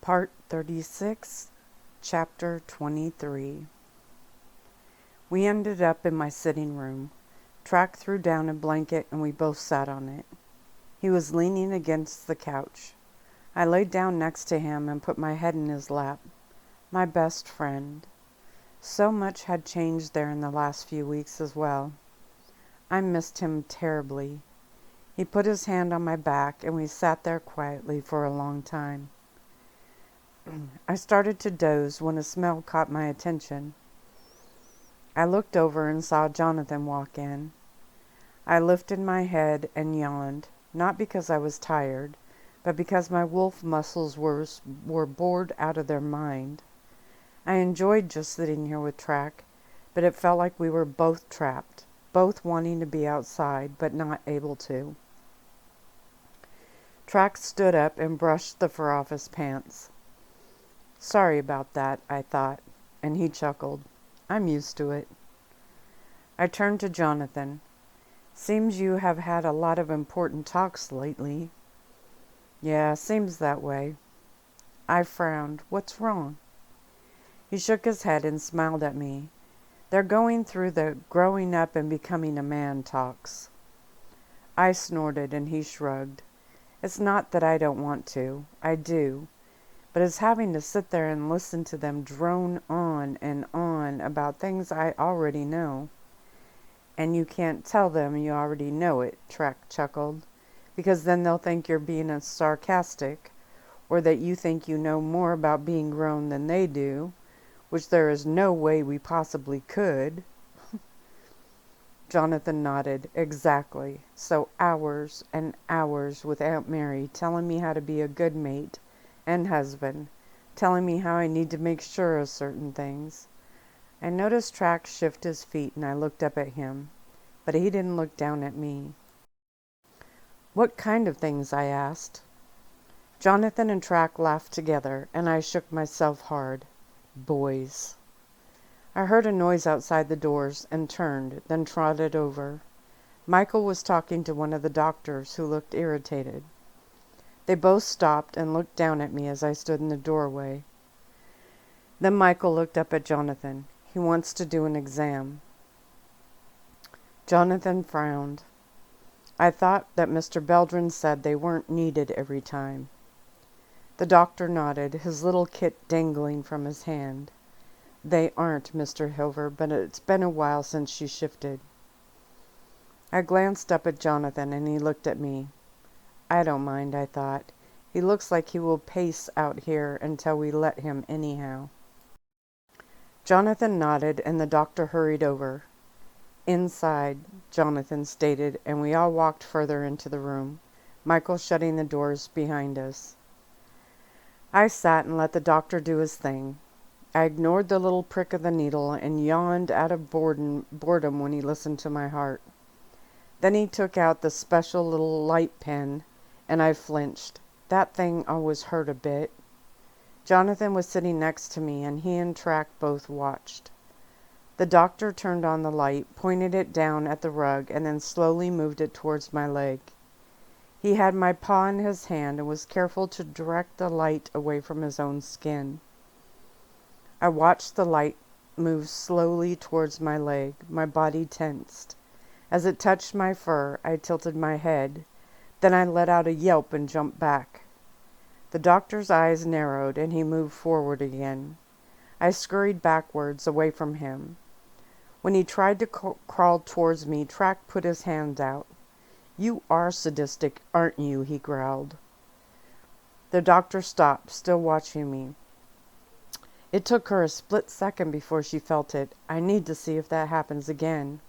Part 36, Chapter 23. We ended up in my sitting room. Track threw down a blanket and we both sat on it. He was leaning against the couch. I laid down next to him and put my head in his lap. My best friend. So much had changed there in the last few weeks as well. I missed him terribly. He put his hand on my back and we sat there quietly for a long time. I started to doze when a smell caught my attention. I looked over and saw Jonathan walk in. I lifted my head and yawned, not because I was tired, but because my wolf muscles were bored out of their mind. I enjoyed just sitting here with Track, but it felt like we were both trapped, both wanting to be outside, but not able to. Track stood up and brushed the fur off his pants. "Sorry about that," I thought, and he chuckled. "I'm used to it." I turned to Jonathan. "Seems you have had a lot of important talks lately." "Yeah, seems that way." I frowned. "What's wrong?" He shook his head and smiled at me. "They're going through the growing up and becoming a man talks." I snorted and he shrugged. "It's not that I don't want to. I do. But it's having to sit there and listen to them drone on and on about things I already know." "And you can't tell them you already know it," Track chuckled, "because then they'll think you're being sarcastic, or that you think you know more about being grown than they do, which there is no way we possibly could." Jonathan nodded. "Exactly. So hours and hours with Aunt Mary telling me how to be a good mate and husband, telling me how I need to make sure of certain things." I noticed Track shift his feet and I looked up at him, but he didn't look down at me. "What kind of things?" I asked. Jonathan and Track laughed together and I shook myself hard. Boys. I heard a noise outside the doors and turned, then trotted over. Michael was talking to one of the doctors who looked irritated. They both stopped and looked down at me as I stood in the doorway. Then Michael looked up at Jonathan. "He wants to do an exam." Jonathan frowned. "I thought that Mr. Beldren said they weren't needed every time." The doctor nodded, his little kit dangling from his hand. "They aren't, Mr. Hilver, but it's been a while since she shifted." I glanced up at Jonathan and he looked at me. I don't mind, I thought. He looks like he will pace out here until we let him anyhow. Jonathan nodded and the doctor hurried over. "Inside," Jonathan stated, and we all walked further into the room, Michael shutting the doors behind us. I sat and let the doctor do his thing. I ignored the little prick of the needle and yawned out of boredom when he listened to my heart. Then he took out the special little light pen, and I flinched. That thing always hurt a bit. Jonathan was sitting next to me, and he and Track both watched. The doctor turned on the light, pointed it down at the rug, and then slowly moved it towards my leg. He had my paw in his hand and was careful to direct the light away from his own skin. I watched the light move slowly towards my leg, my body tensed. As it touched my fur, I tilted my head. Then I let out a yelp and jumped back. The doctor's eyes narrowed and he moved forward again. I scurried backwards, away from him. When he tried to crawl towards me, Track put his hand out. "You are sadistic, aren't you?" he growled. The doctor stopped, still watching me. "It took her a split second before she felt it. I need to see if that happens again."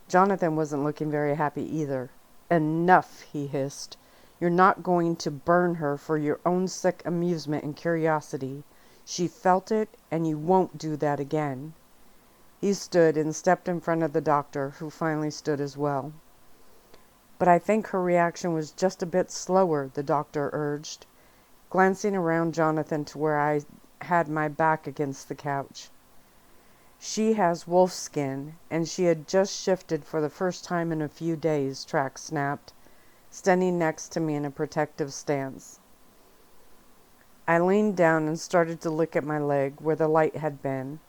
Jonathan wasn't looking very happy either. "Enough," he hissed. "You're not going to burn her for your own sick amusement and curiosity. She felt it, and you won't do that again." He stood and stepped in front of the doctor, who finally stood as well. "But I think her reaction was just a bit slower," the doctor urged, glancing around Jonathan to where I had my back against the couch. "She has wolf skin, and she had just shifted for the first time in a few days," Track snapped, standing next to me in a protective stance. I leaned down and started to look at my leg where the light had been.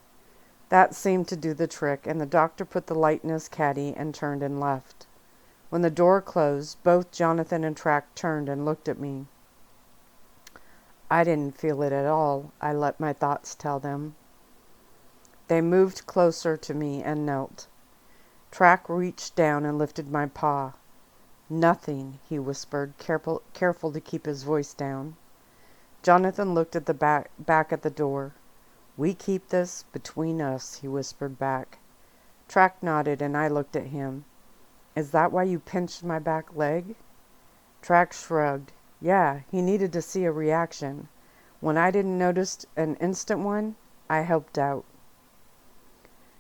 That seemed to do the trick, and the doctor put the light in his caddy and turned and left. When the door closed, both Jonathan and Track turned and looked at me. I didn't feel it at all, I let my thoughts tell them. They moved closer to me and knelt. Track reached down and lifted my paw. "Nothing," he whispered, careful to keep his voice down. Jonathan looked at the back at the door. "We keep this between us," he whispered back. Track nodded and I looked at him. "Is that why you pinched my back leg?" Track shrugged. Yeah, he needed to see a reaction. When I didn't notice an instant one, I helped out.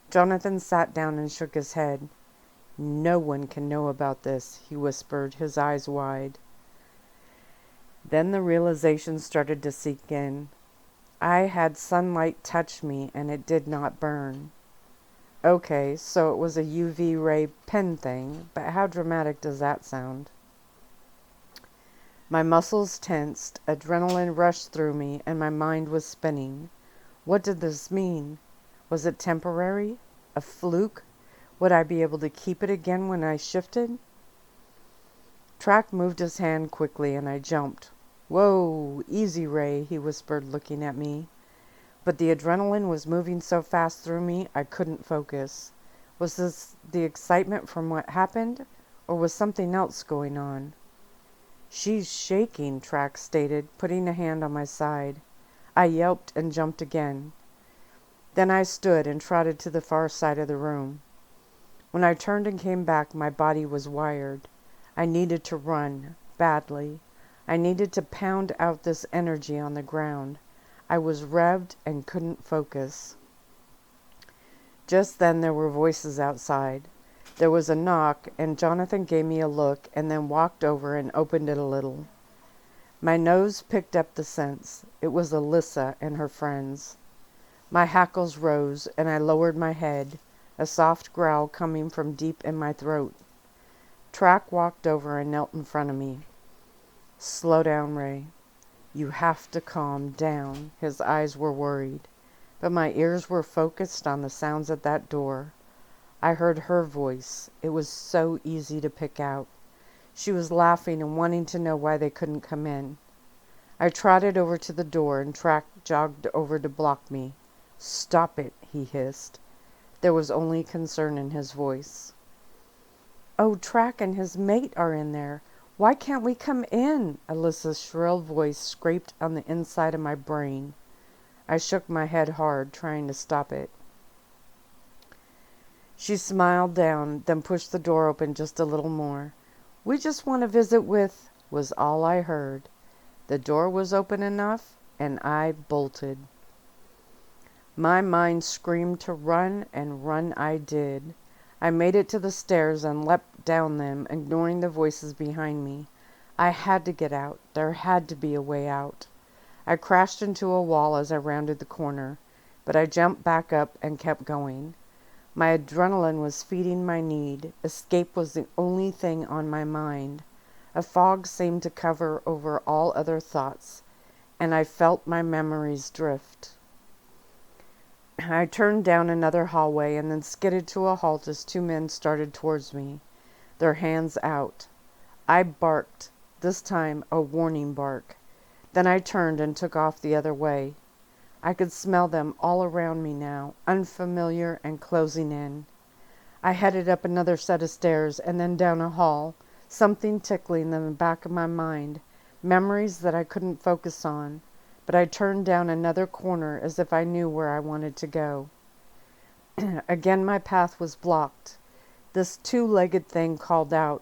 Jonathan sat down and shook his head. "No one can know about this," he whispered, his eyes wide. Then the realization started to sink in. I had sunlight touch me and it did not burn. Okay, so it was a UV ray pen thing, but how dramatic does that sound? My muscles tensed, adrenaline rushed through me, and my mind was spinning. What did this mean? Was it temporary? A fluke? Would I be able to keep it again when I shifted? Track moved his hand quickly, and I jumped. "Whoa, easy, Ray," he whispered, looking at me. But the adrenaline was moving so fast through me, I couldn't focus. Was this the excitement from what happened, or was something else going on? "She's shaking," Track stated, putting a hand on my side. I yelped and jumped again. Then I stood and trotted to the far side of the room. When I turned and came back, my body was wired. I needed to run, badly. I needed to pound out this energy on the ground. I was revved and couldn't focus. Just then there were voices outside. There was a knock, and Jonathan gave me a look and then walked over and opened it a little. My nose picked up the scents. It was Alyssa and her friends. My hackles rose, and I lowered my head, a soft growl coming from deep in my throat. Track walked over and knelt in front of me. "Slow down, Ray. You have to calm down." His eyes were worried, but my ears were focused on the sounds at that door. I heard her voice. It was so easy to pick out. She was laughing and wanting to know why they couldn't come in. I trotted over to the door and Track jogged over to block me. "Stop it," he hissed. There was only concern in his voice. "Oh, Track and his mate are in there. Why can't we come in?" Alyssa's shrill voice scraped on the inside of my brain. I shook my head hard, trying to stop it. She smiled down, then pushed the door open just a little more. "We just want to visit with," was all I heard. The door was open enough, and I bolted. My mind screamed to run, and run I did. I made it to the stairs and leapt down them, ignoring the voices behind me. I had to get out. There had to be a way out. I crashed into a wall as I rounded the corner, but I jumped back up and kept going. My adrenaline was feeding my need. Escape was the only thing on my mind. A fog seemed to cover over all other thoughts, and I felt my memories drift. I turned down another hallway and then skidded to a halt as two men started towards me, their hands out. I barked, this time a warning bark. Then I turned and took off the other way. I could smell them all around me now, unfamiliar and closing in. I headed up another set of stairs and then down a hall, something tickling in the back of my mind, memories that I couldn't focus on. But I turned down another corner as if I knew where I wanted to go. Again my path was blocked. This two-legged thing called out,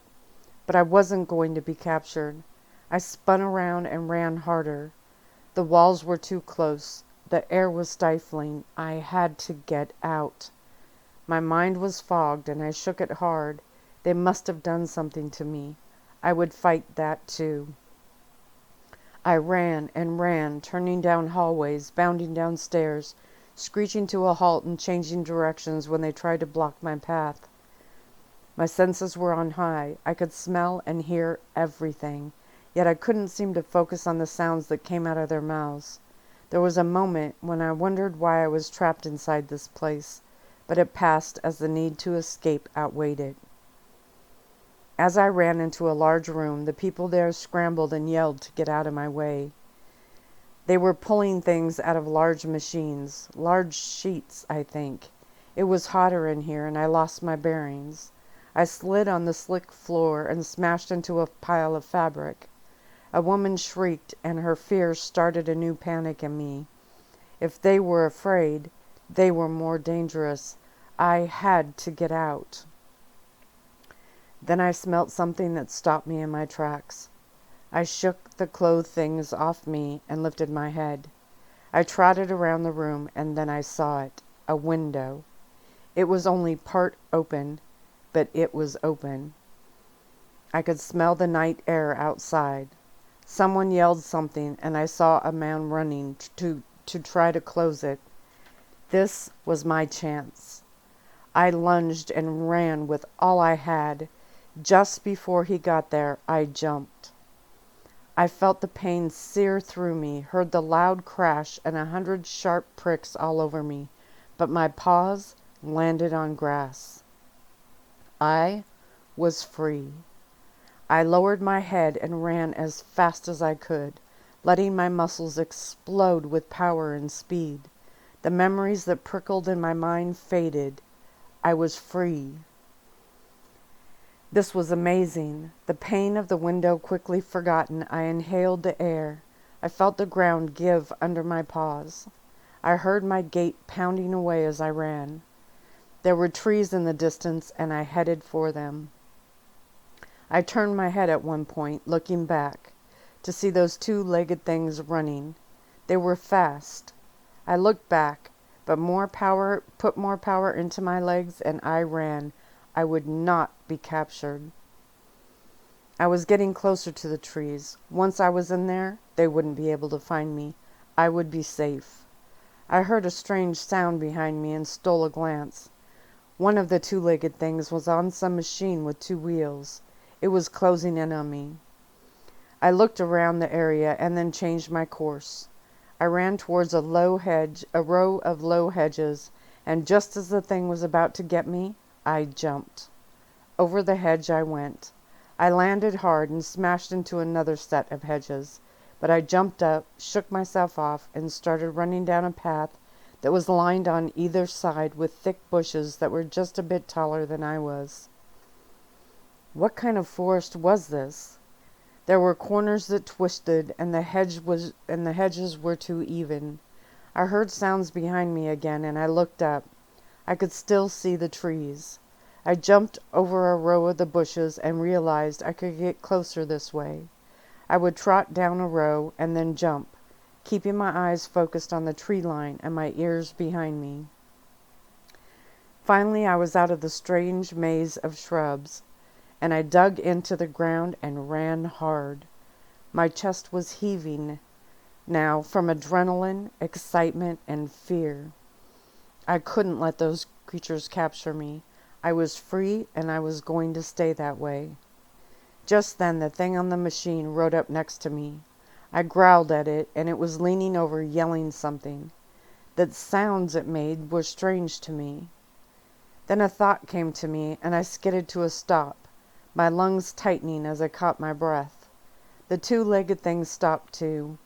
but I wasn't going to be captured. I spun around and ran harder. The walls were too close. The air was stifling. I had to get out. My mind was fogged and I shook it hard. They must have done something to me. I would fight that too. I ran and ran, turning down hallways, bounding down stairs, screeching to a halt and changing directions when they tried to block my path. My senses were on high. I could smell and hear everything. yet I couldn't seem to focus on the sounds that came out of their mouths. There was a moment when I wondered why I was trapped inside this place, but it passed as the need to escape outweighed it. As I ran into a large room, the people there scrambled and yelled to get out of my way. They were pulling things out of large machines, large sheets, I think. It was hotter in here, and I lost my bearings. I slid on the slick floor and smashed into a pile of fabric. A woman shrieked, and her fear started a new panic in me. If they were afraid, they were more dangerous. I had to get out. Then I smelt something that stopped me in my tracks. I shook the clothed things off me and lifted my head. I trotted around the room, and then I saw it. A window. It was only part open, but it was open. I could smell the night air outside. Someone yelled something, and I saw a man running to try to close it. This was my chance. I lunged and ran with all I had. Just before he got there, I jumped. I felt the pain sear through me, heard the loud crash and 100 sharp pricks all over me, but my paws landed on grass. I was free. I lowered my head and ran as fast as I could, letting my muscles explode with power and speed. The memories that prickled in my mind faded. I was free. This was amazing. The pain of the window quickly forgotten, I inhaled the air. I felt the ground give under my paws. I heard my gait pounding away as I ran. There were trees in the distance, and I headed for them. I turned my head at one point, looking back, to see those two-legged things running. They were fast. I looked back, but put more power into my legs, and I ran. I would not be captured. I was getting closer to the trees. Once I was in there, they wouldn't be able to find me. I would be safe. I heard a strange sound behind me and stole a glance. One of the two-legged things was on some machine with 2 wheels. It was closing in on me. I looked around the area and then changed my course. I ran towards a row of low hedges, and just as the thing was about to get me, I jumped. Over the hedge I went. I landed hard and smashed into another set of hedges, but I jumped up, shook myself off, and started running down a path that was lined on either side with thick bushes that were just a bit taller than I was. What kind of forest was this? There were corners that twisted, and the hedges were too even. I heard sounds behind me again, and I looked up. I could still see the trees. I jumped over a row of the bushes and realized I could get closer this way. I would trot down a row and then jump, keeping my eyes focused on the tree line and my ears behind me. Finally, I was out of the strange maze of shrubs, and I dug into the ground and ran hard. My chest was heaving now from adrenaline, excitement, and fear. I couldn't let those creatures capture me. I was free, and I was going to stay that way. Just then the thing on the machine rode up next to me. I growled at it, and it was leaning over yelling something. The sounds it made were strange to me. Then a thought came to me, and I skidded to a stop, my lungs tightening as I caught my breath. The two-legged thing stopped too.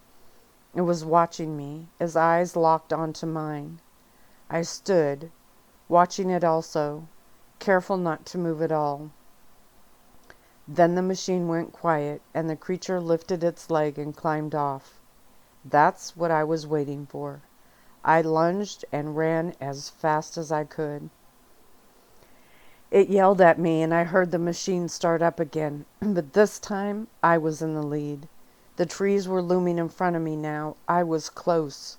It was watching me, its eyes locked onto mine. I stood, watching it also, careful not to move at all. Then the machine went quiet, and the creature lifted its leg and climbed off. That's what I was waiting for. I lunged and ran as fast as I could. It yelled at me, and I heard the machine start up again, but this time I was in the lead. The trees were looming in front of me now. I was close.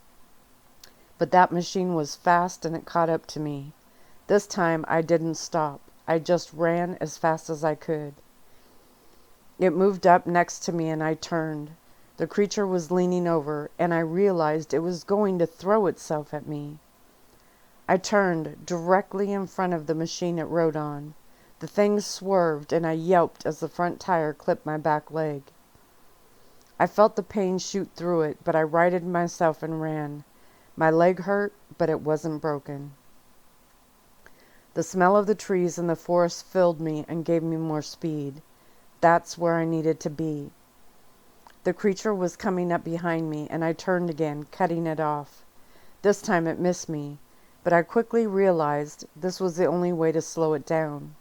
But that machine was fast, and it caught up to me. This time I didn't stop. I just ran as fast as I could. It moved up next to me, and I turned. The creature was leaning over, and I realized it was going to throw itself at me. I turned directly in front of the machine it rode on. The thing swerved, and I yelped as the front tire clipped my back leg. I felt the pain shoot through it, but I righted myself and ran. My leg hurt, but it wasn't broken. The smell of the trees and the forest filled me and gave me more speed. That's where I needed to be. The creature was coming up behind me, and I turned again, cutting it off. This time it missed me, but I quickly realized this was the only way to slow it down.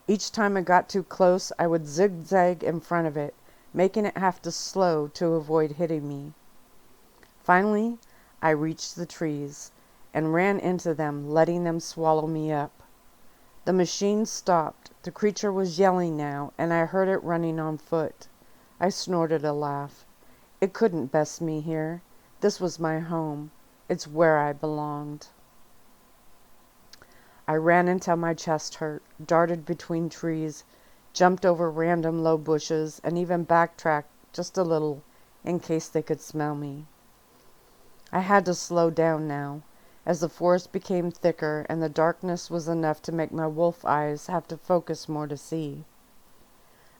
Each time it got too close, I would zigzag in front of it, making it have to slow to avoid hitting me. Finally, I reached the trees and ran into them, letting them swallow me up. The machine stopped. The creature was yelling now, and I heard it running on foot. I snorted a laugh. It couldn't best me here. This was my home. It's where I belonged. I ran until my chest hurt, darted between trees, jumped over random low bushes, and even backtracked just a little in case they could smell me. I had to slow down now, as the forest became thicker and the darkness was enough to make my wolf eyes have to focus more to see.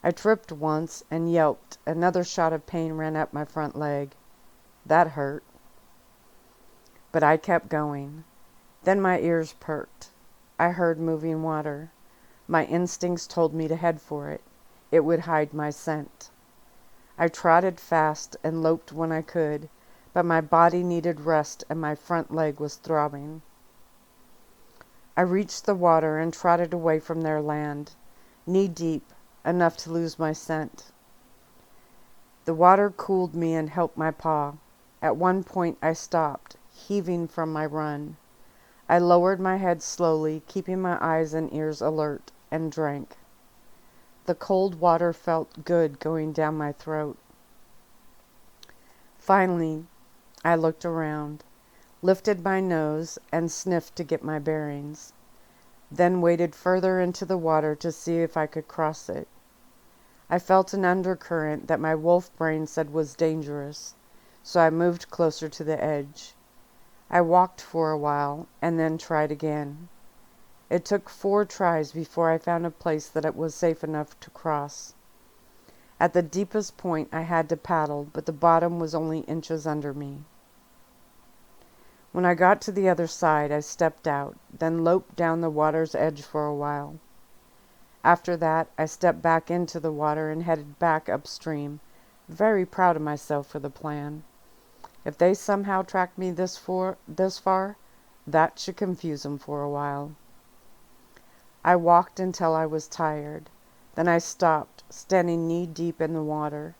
I tripped once and yelped. Another shot of pain ran up my front leg. That hurt. But I kept going. Then my ears perked. I heard moving water. My instincts told me to head for it. It would hide my scent. I trotted fast and loped when I could, but my body needed rest and my front leg was throbbing. I reached the water and trotted away from their land, knee-deep, enough to lose my scent. The water cooled me and helped my paw. At one point I stopped, heaving from my run. I lowered my head slowly, keeping my eyes and ears alert, and drank. The cold water felt good going down my throat. Finally, I looked around, lifted my nose, and sniffed to get my bearings, then waded further into the water to see if I could cross it. I felt an undercurrent that my wolf brain said was dangerous, so I moved closer to the edge. I walked for a while, and then tried again. It took 4 tries before I found a place that it was safe enough to cross. At the deepest point I had to paddle, but the bottom was only inches under me. When I got to the other side, I stepped out, then loped down the water's edge for a while. After that, I stepped back into the water and headed back upstream, very proud of myself for the plan. If they somehow tracked me this far, that should confuse them for a while. I walked until I was tired. Then I stopped, standing knee-deep in the water,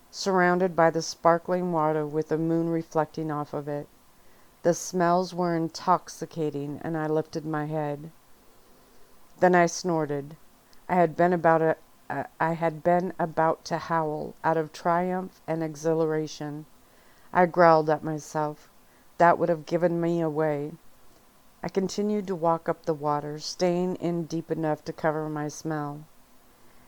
surrounded by the sparkling water with the moon reflecting off of it. The smells were intoxicating, and I lifted my head. Then I snorted. I had been about to howl out of triumph and exhilaration. I growled at myself. That would have given me away. I continued to walk up the water, staying in deep enough to cover my smell.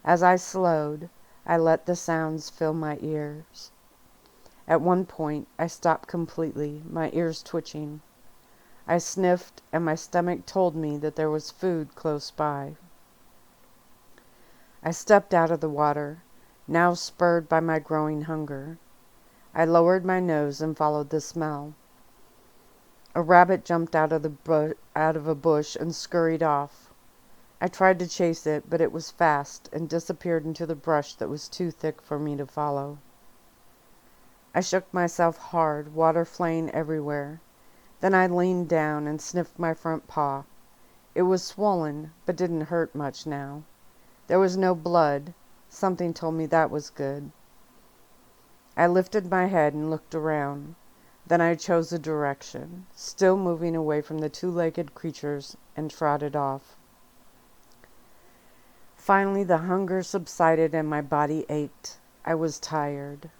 As I slowed, I let the sounds fill my ears. At one point, I stopped completely, my ears twitching. I sniffed, and my stomach told me that there was food close by. I stepped out of the water, now spurred by my growing hunger. I lowered my nose and followed the smell. A rabbit jumped out of a bush and scurried off. I tried to chase it, but it was fast and disappeared into the brush that was too thick for me to follow. I shook myself hard, water flying everywhere. Then I leaned down and sniffed my front paw. It was swollen, but didn't hurt much now. There was no blood. Something told me that was good. I lifted my head and looked around. Then I chose a direction, still moving away from the 2-legged creatures, and trotted off. Finally, the hunger subsided and my body ached. I was tired.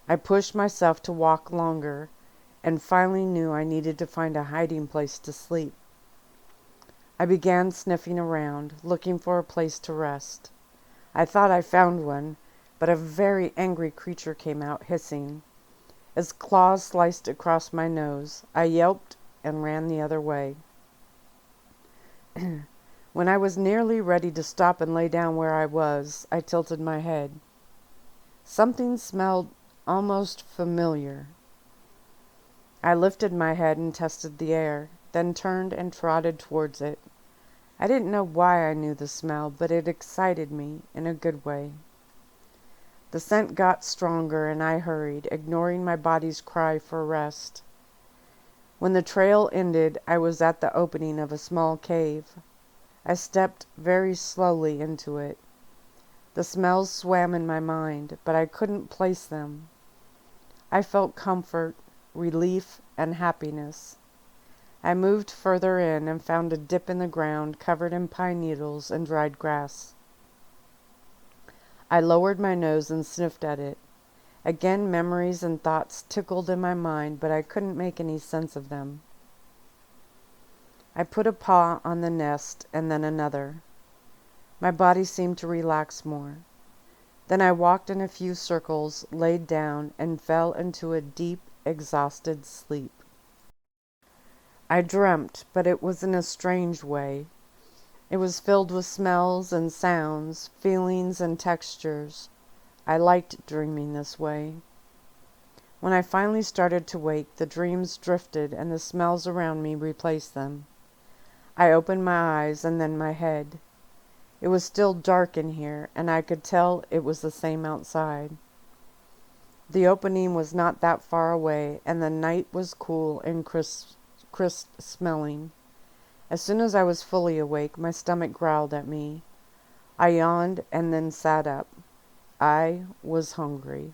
I pushed myself to walk longer, and finally knew I needed to find a hiding place to sleep. I began sniffing around, looking for a place to rest. I thought I found one, but a very angry creature came out, hissing. As claws sliced across my nose, I yelped and ran the other way. When I was nearly ready to stop and lay down where I was, I tilted my head. Something smelled almost familiar. I lifted my head and tested the air, then turned and trotted towards it. I didn't know why I knew the smell, but it excited me in a good way. The scent got stronger and I hurried, ignoring my body's cry for rest. When the trail ended, I was at the opening of a small cave. I stepped very slowly into it. The smells swam in my mind, but I couldn't place them. I felt comfort, relief, and happiness. I moved further in and found a dip in the ground covered in pine needles and dried grass. I lowered my nose and sniffed at it. Again, memories and thoughts tickled in my mind, but I couldn't make any sense of them. I put a paw on the nest and then another. My body seemed to relax more. Then I walked in a few circles, laid down, and fell into a deep, exhausted sleep. I dreamt, but it was in a strange way. It was filled with smells and sounds, feelings and textures. I liked dreaming this way. When I finally started to wake, the dreams drifted and the smells around me replaced them. I opened my eyes and then my head. It was still dark in here, and I could tell it was the same outside. The opening was not that far away, and the night was cool and crisp smelling. As soon as I was fully awake, my stomach growled at me. I yawned and then sat up. I was hungry.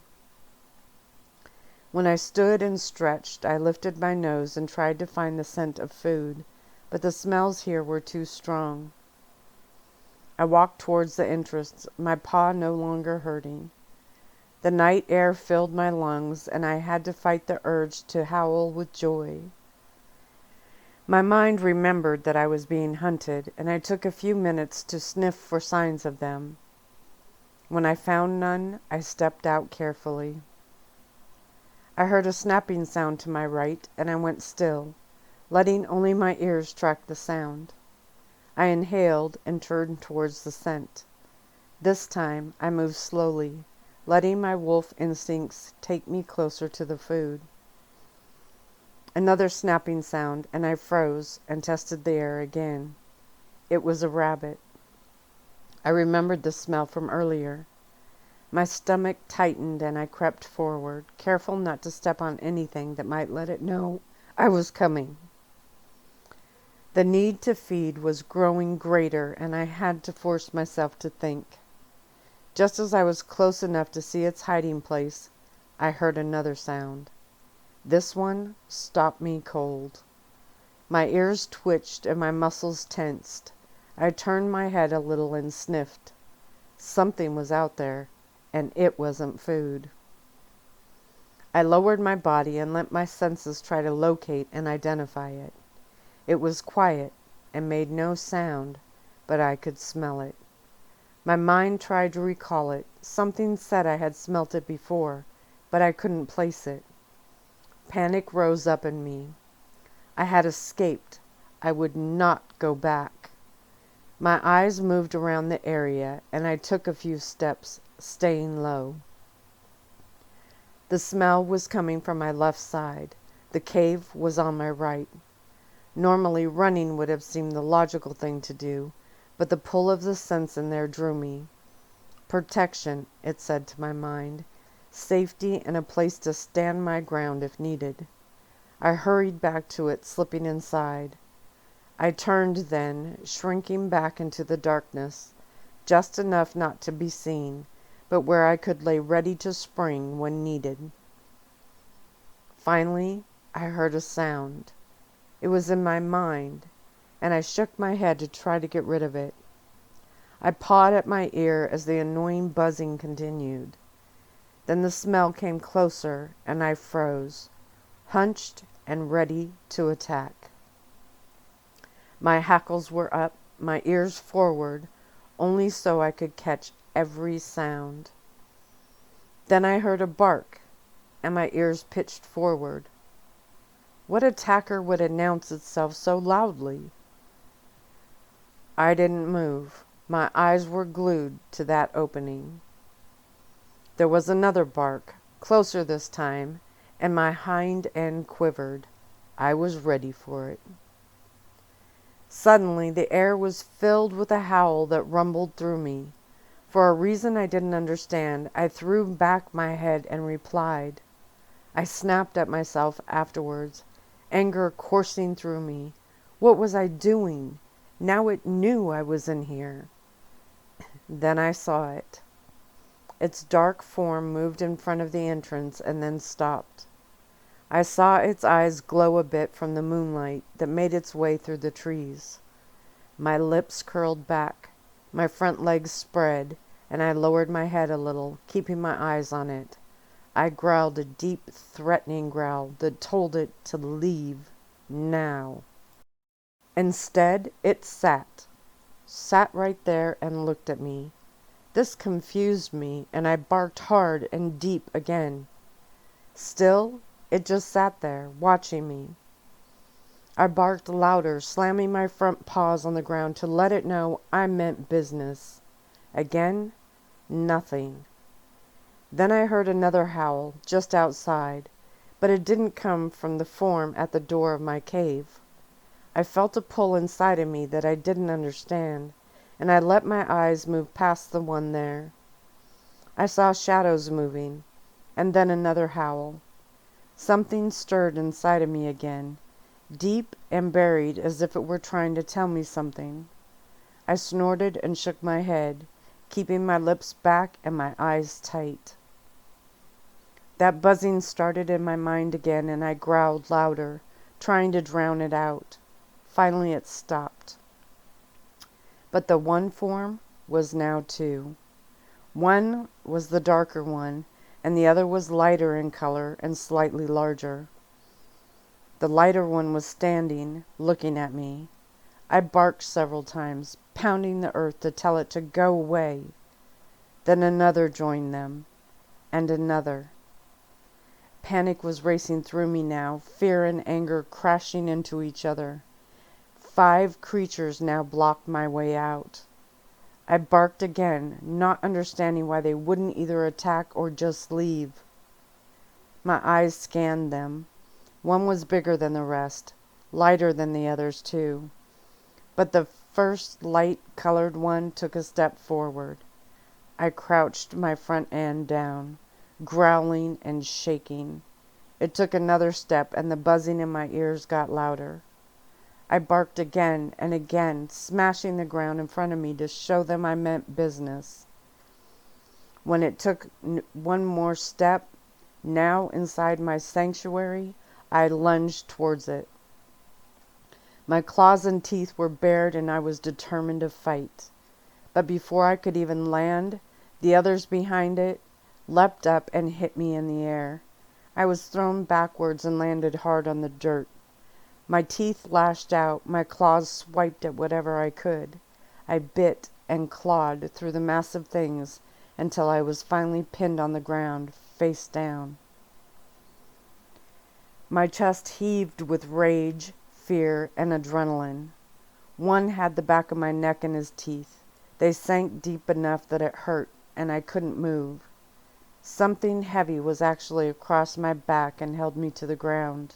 When I stood and stretched, I lifted my nose and tried to find the scent of food, but the smells here were too strong. I walked towards the entrance, my paw no longer hurting. The night air filled my lungs, and I had to fight the urge to howl with joy. My mind remembered that I was being hunted, and I took a few minutes to sniff for signs of them. When I found none, I stepped out carefully. I heard a snapping sound to my right, and I went still, letting only my ears track the sound. I inhaled and turned towards the scent. This time I moved slowly, letting my wolf instincts take me closer to the food. Another snapping sound, and I froze and tested the air again. It was a rabbit. I remembered the smell from earlier. My stomach tightened and I crept forward, careful not to step on anything that might let it know I was coming. The need to feed was growing greater, and I had to force myself to think. Just as I was close enough to see its hiding place, I heard another sound. This one stopped me cold. My ears twitched and my muscles tensed. I turned my head a little and sniffed. Something was out there, and it wasn't food. I lowered my body and let my senses try to locate and identify it. It was quiet and made no sound, but I could smell it. My mind tried to recall it. Something said I had smelt it before, but I couldn't place it. Panic rose up in me. I had escaped. I would not go back. My eyes moved around the area, and I took a few steps, staying low. The smell was coming from my left side. The cave was on my right. Normally, running would have seemed the logical thing to do, but the pull of the scents in there drew me. Protection, it said to my mind. Safety and a place to stand my ground if needed. I hurried back to it, slipping inside. I turned then, shrinking back into the darkness, just enough not to be seen, but where I could lay ready to spring when needed. Finally, I heard a sound. It was in my mind, and I shook my head to try to get rid of it. I pawed at my ear as the annoying buzzing continued. Then the smell came closer, and I froze, hunched and ready to attack. My hackles were up, my ears forward, only so I could catch every sound. Then I heard a bark, and my ears pitched forward. What attacker would announce itself so loudly? I didn't move. My eyes were glued to that opening. There was another bark, closer this time, and my hind end quivered. I was ready for it. Suddenly, the air was filled with a howl that rumbled through me. For a reason I didn't understand, I threw back my head and replied. I snapped at myself afterwards, anger coursing through me. What was I doing? Now it knew I was in here. Then I saw it. Its dark form moved in front of the entrance and then stopped. I saw its eyes glow a bit from the moonlight that made its way through the trees. My lips curled back, my front legs spread, and I lowered my head a little, keeping my eyes on it. I growled a deep, threatening growl that told it to leave now. Instead, it sat right there and looked at me. This confused me, and I barked hard and deep again. Still, it just sat there, watching me. I barked louder, slamming my front paws on the ground to let it know I meant business. Again, nothing. Then I heard another howl, just outside, but it didn't come from the form at the door of my cave. I felt a pull inside of me that I didn't understand, and I let my eyes move past the one there. I saw shadows moving, and then another howl. Something stirred inside of me again, deep and buried as if it were trying to tell me something. I snorted and shook my head, keeping my lips back and my eyes tight. That buzzing started in my mind again, and I growled louder, trying to drown it out. Finally it stopped. But the one form was now two. One was the darker one, and the other was lighter in color and slightly larger. The lighter one was standing, looking at me. I barked several times, pounding the earth to tell it to go away. Then another joined them, and another. Panic was racing through me now, fear and anger crashing into each other. 5 creatures now blocked my way out. I barked again, not understanding why they wouldn't either attack or just leave. My eyes scanned them. One was bigger than the rest, lighter than the others too. But the first light-colored one took a step forward. I crouched my front end down, growling and shaking. It took another step, and the buzzing in my ears got louder. I barked again and again, smashing the ground in front of me to show them I meant business. When it took one more step, now inside my sanctuary, I lunged towards it. My claws and teeth were bared, and I was determined to fight. But before I could even land, the others behind it leapt up and hit me in the air. I was thrown backwards and landed hard on the dirt. My teeth lashed out, my claws swiped at whatever I could. I bit and clawed through the massive things until I was finally pinned on the ground, face down. My chest heaved with rage, fear, and adrenaline. One had the back of my neck in his teeth. They sank deep enough that it hurt, and I couldn't move. Something heavy was actually across my back and held me to the ground.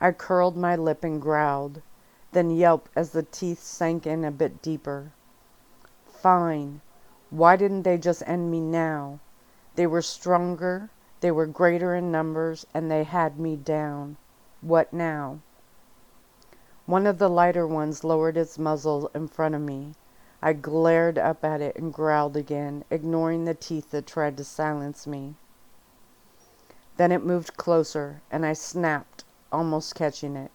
I curled my lip and growled, then yelped as the teeth sank in a bit deeper. Fine. Why didn't they just end me now? They were stronger, they were greater in numbers, and they had me down. What now? One of the lighter ones lowered its muzzle in front of me. I glared up at it and growled again, ignoring the teeth that tried to silence me. Then it moved closer, and I snapped, almost catching it.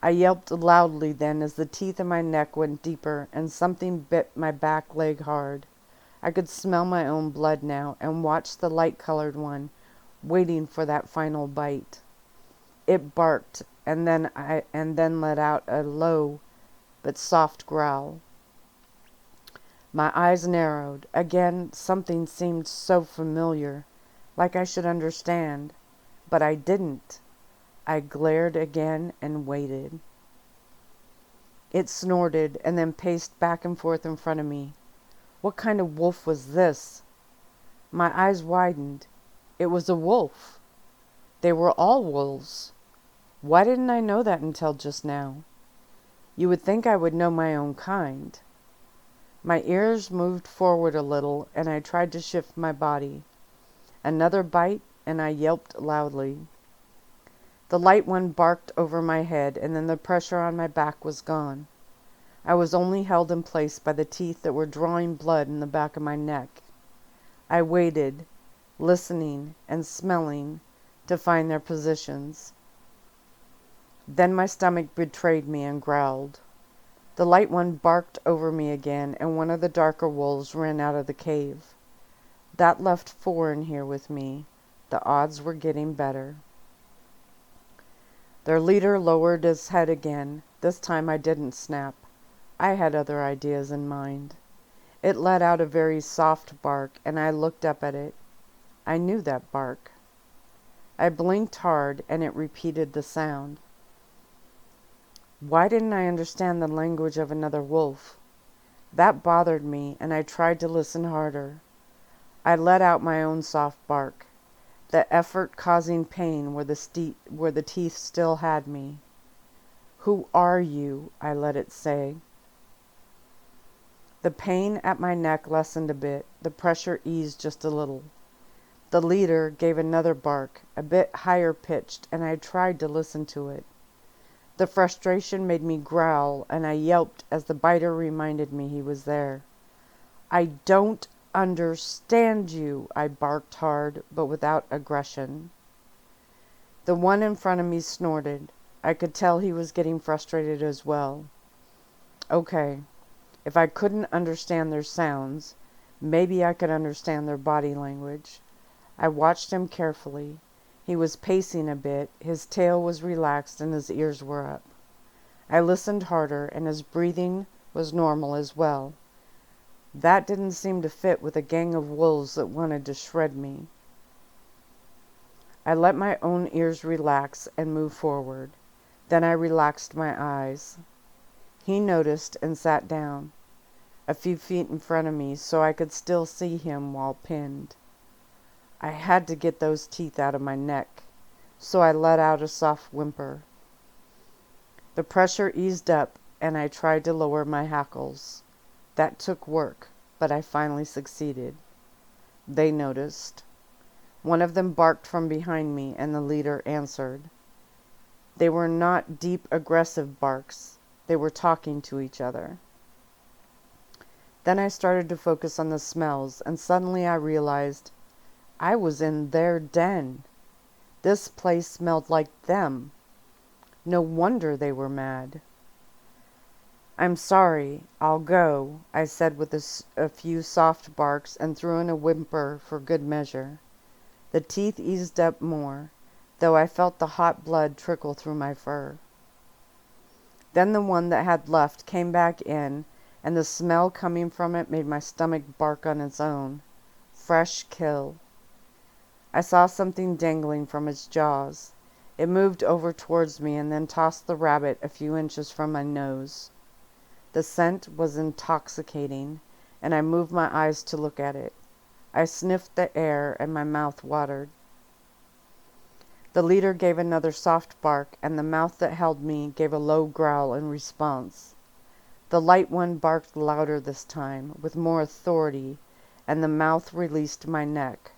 I yelped loudly then as the teeth in my neck went deeper and something bit my back leg hard. I could smell my own blood now and watched the light-colored one, waiting for that final bite. It barked and then let out a low but soft growl. My eyes narrowed. Again, something seemed so familiar, like I should understand, but I didn't. I glared again and waited. It snorted and then paced back and forth in front of me. What kind of wolf was this? My eyes widened. It was a wolf. They were all wolves. Why didn't I know that until just now? You would think I would know my own kind. My ears moved forward a little, and I tried to shift my body. Another bite, and I yelped loudly. The light one barked over my head, and then the pressure on my back was gone. I was only held in place by the teeth that were drawing blood in the back of my neck. I waited, listening and smelling, to find their positions. Then my stomach betrayed me and growled. The light one barked over me again, and one of the darker wolves ran out of the cave. That left 4 in here with me. The odds were getting better. Their leader lowered his head again. This time I didn't snap. I had other ideas in mind. It let out a very soft bark, and I looked up at it. I knew that bark. I blinked hard, and it repeated the sound. Why didn't I understand the language of another wolf? That bothered me, and I tried to listen harder. I let out my own soft bark, the effort causing pain where the teeth still had me. Who are you? I let it say. The pain at my neck lessened a bit. The pressure eased just a little. The leader gave another bark, a bit higher pitched, and I tried to listen to it. The frustration made me growl, and I yelped as the biter reminded me he was there. I don't understand you, I barked hard, but without aggression. The one in front of me snorted. I could tell he was getting frustrated as well. Okay. If I couldn't understand their sounds, maybe I could understand their body language. I watched him carefully. He was pacing a bit, his tail was relaxed, and his ears were up. I listened harder, and his breathing was normal as well. That didn't seem to fit with a gang of wolves that wanted to shred me. I let my own ears relax and move forward. Then I relaxed my eyes. He noticed and sat down, a few feet in front of me, so I could still see him while pinned. I had to get those teeth out of my neck, so I let out a soft whimper. The pressure eased up, and I tried to lower my hackles. That took work, but I finally succeeded. They noticed. One of them barked from behind me, and the leader answered. They were not deep, aggressive barks. They were talking to each other. Then I started to focus on the smells, and suddenly I realized I was in their den. This place smelled like them. No wonder they were mad. I'm sorry, I'll go, I said with a few soft barks and threw in a whimper for good measure. The teeth eased up more, though I felt the hot blood trickle through my fur. Then the one that had left came back in, and the smell coming from it made my stomach bark on its own. Fresh kill. I saw something dangling from its jaws. It moved over towards me and then tossed the rabbit a few inches from my nose. The scent was intoxicating, and I moved my eyes to look at it. I sniffed the air, and my mouth watered. The leader gave another soft bark, and the mouth that held me gave a low growl in response. The light one barked louder this time, with more authority, and the mouth released my neck.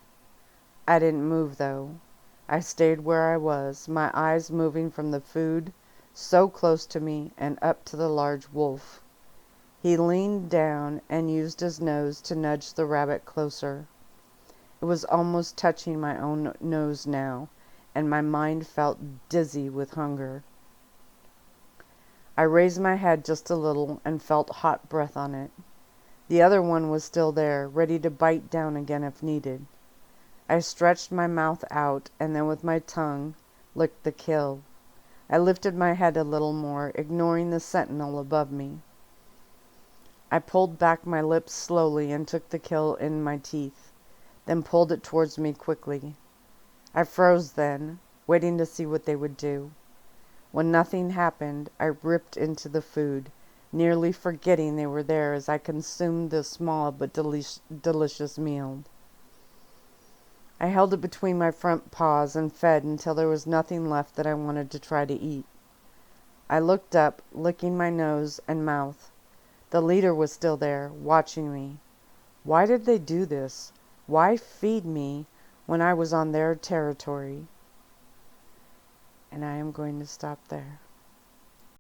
I didn't move, though. I stayed where I was, my eyes moving from the food so close to me and up to the large wolf. He leaned down and used his nose to nudge the rabbit closer. It was almost touching my own nose now, and my mind felt dizzy with hunger. I raised my head just a little and felt hot breath on it. The other one was still there, ready to bite down again if needed. I stretched my mouth out, and then with my tongue licked the kill. I lifted my head a little more, ignoring the sentinel above me. I pulled back my lips slowly and took the kill in my teeth, then pulled it towards me quickly. I froze then, waiting to see what they would do. When nothing happened, I ripped into the food, nearly forgetting they were there as I consumed the small but delicious meal. I held it between my front paws and fed until there was nothing left that I wanted to try to eat. I looked up, licking my nose and mouth. The leader was still there, watching me. Why did they do this? Why feed me when I was on their territory? And I am going to stop there.